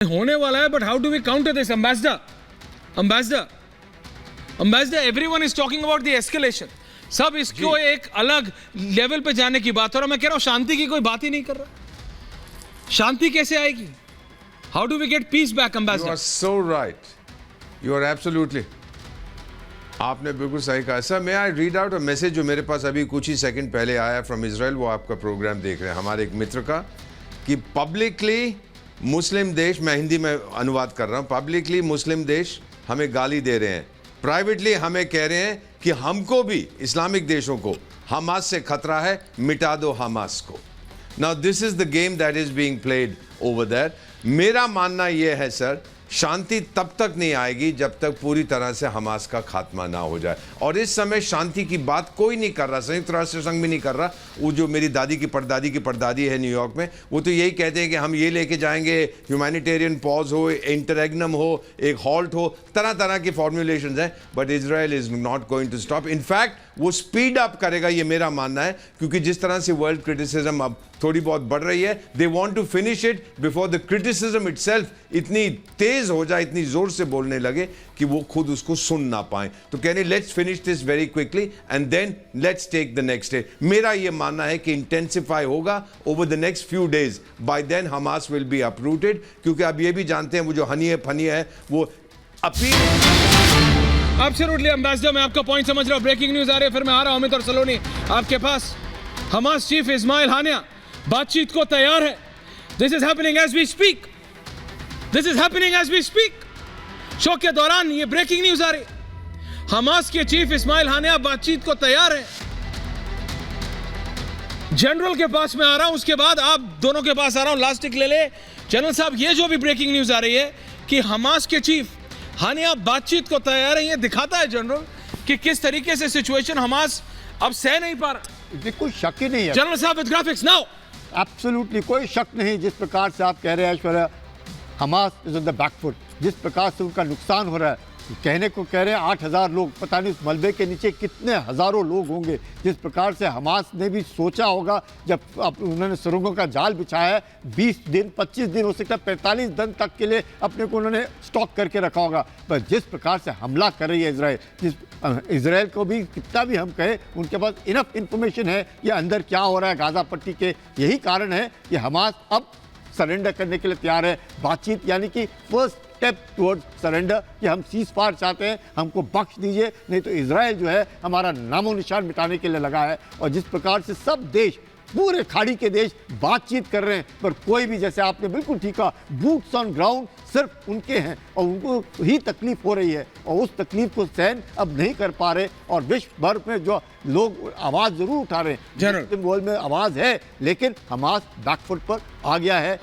होने वाला है, but how do we counter this? Ambassador everyone is talking about the escalation. सब इसको एक अलग लेवल पे जाने की बात हो रहा है। मैं कह रहा हूं शांति की कोई बात ही नहीं कर रहा। शांति कैसे आएगी? How do we get peace back ambassador? You are so right, you are absolutely, आपने बिल्कुल सही कहा। सर मैं I read out a message जो मेरे पास अभी कुछ ही सेकंड पहले आया फ्रॉम इजराइल। वो आपका प्रोग्राम देख रहे हैं हमारे एक मित्र का, कि पब्लिकली मुस्लिम देश, मैं हिंदी में अनुवाद कर रहा हूं, पब्लिकली मुस्लिम देश हमें गाली दे रहे हैं, प्राइवेटली हमें कह रहे हैं कि हमको भी, इस्लामिक देशों को, हमास से खतरा है, मिटा दो हमास को। Now this is the game that is being played over there. मेरा मानना यह है सर, शांति तब तक नहीं आएगी जब तक पूरी तरह से हमास का खात्मा ना हो जाए। और इस समय शांति की बात कोई नहीं कर रहा, संयुक्त राष्ट्र संघ भी नहीं कर रहा। वो जो मेरी दादी की परदादी है न्यूयॉर्क में, वो तो यही कहते हैं कि हम ये लेके जाएंगे, ह्यूमैनिटेरियन पॉज हो, इंटररेग्नम हो, एक हॉल्ट हो, तरह तरह की फॉर्मुलेशंस हैं, but Israel is not going to stop. In fact वो स्पीड अप करेगा, ये मेरा मानना है, क्योंकि जिस तरह से वर्ल्ड क्रिटिसिज्म अब थोड़ी बहुत बढ़ रही है, they want to finish it before the criticism itself इतनी तेज हो जाए, इतनी जोर से बोलने लगे कि वो खुद उसको सुन ना पाए। तो कहने let's finish this very quickly and then let's take the next day. मेरा ये मानना है कि इंटेंसिफाई होगा over the next few days. By then Hamas will be uprooted, क्योंकि अब ये भी जानते हैं वो जो हनी है वो अपील। एब्सोल्युटली एम्बेसडर, मैं आपका पॉइंट समझ रहा हूं। ब्रेकिंग न्यूज आ रही है, फिर मैं आ रहा हूं अमित और सलोनी आपके पास। हमास चीफ इस्माइल हानिया बातचीत को तैयार है। This is happening as we speak, this is happening as we speak. Show के दौरान ये ब्रेकिंग न्यूज आ रही है। हमास के चीफ इस्माइल हानिया बातचीत को तैयार है। जनरल के पास मैं आ रहा हूं, उसके बाद आप दोनों के पास आ रहा हूं। लास्ट टिक ले ले जनरल साहब। ये जो भी ब्रेकिंग न्यूज आ रही है कि हमास के चीफ हानिया बातचीत को तैयार है, ये दिखाता है जनरल कि किस तरीके से सिचुएशन हमास अब सह नहीं पा रहा। कोई शक ही नहीं है जनरल साहब विद ग्राफिक्स नाउ। एब्सोल्युटली कोई शक नहीं। जिस प्रकार से आप कह रहे हैं Aishwarya, Hamas is on the back foot, जिस प्रकार से उनका नुकसान हो रहा है, कहने को कह रहे हैं 8,000 लोग, पता नहीं उस मलबे के नीचे कितने हज़ारों लोग होंगे। जिस प्रकार से हमास ने भी सोचा होगा जब उन्होंने सुरंगों का जाल बिछाया है, 20 दिन 25 दिन हो सकता है 45 दिन तक के लिए अपने को उन्होंने स्टॉक करके रखा होगा। पर जिस प्रकार से हमला कर रही है इजराइल, इजराइल को भी कितना भी हम कहें, उनके पास इनफ इंफॉर्मेशन है ये अंदर क्या हो रहा है गाज़ा पट्टी के। यही कारण है कि हमास अब सरेंडर करने के लिए तैयार है। बातचीत यानी कि फर्स्ट स्टेप टुवर्ड्स सरेंडर, कि हम सीज फायर चाहते हैं, हमको बख्श दीजिए, नहीं तो इजराइल जो है हमारा नामो निशान मिटाने के लिए लगा है। और जिस प्रकार से सब देश, पूरे खाड़ी के देश बातचीत कर रहे हैं, पर कोई भी, जैसे आपने बिल्कुल ठीक कहा, बूट्स ऑन ग्राउंड सिर्फ उनके हैं और उनको ही तकलीफ हो रही है और उस तकलीफ को सहन अब नहीं कर पा रहे। और विश्व भर में जो लोग आवाज़ जरूर उठा रहे हैं, मुस्लिम वर्ल्ड में आवाज़ है, लेकिन हमास बैकफुट पर आ गया है।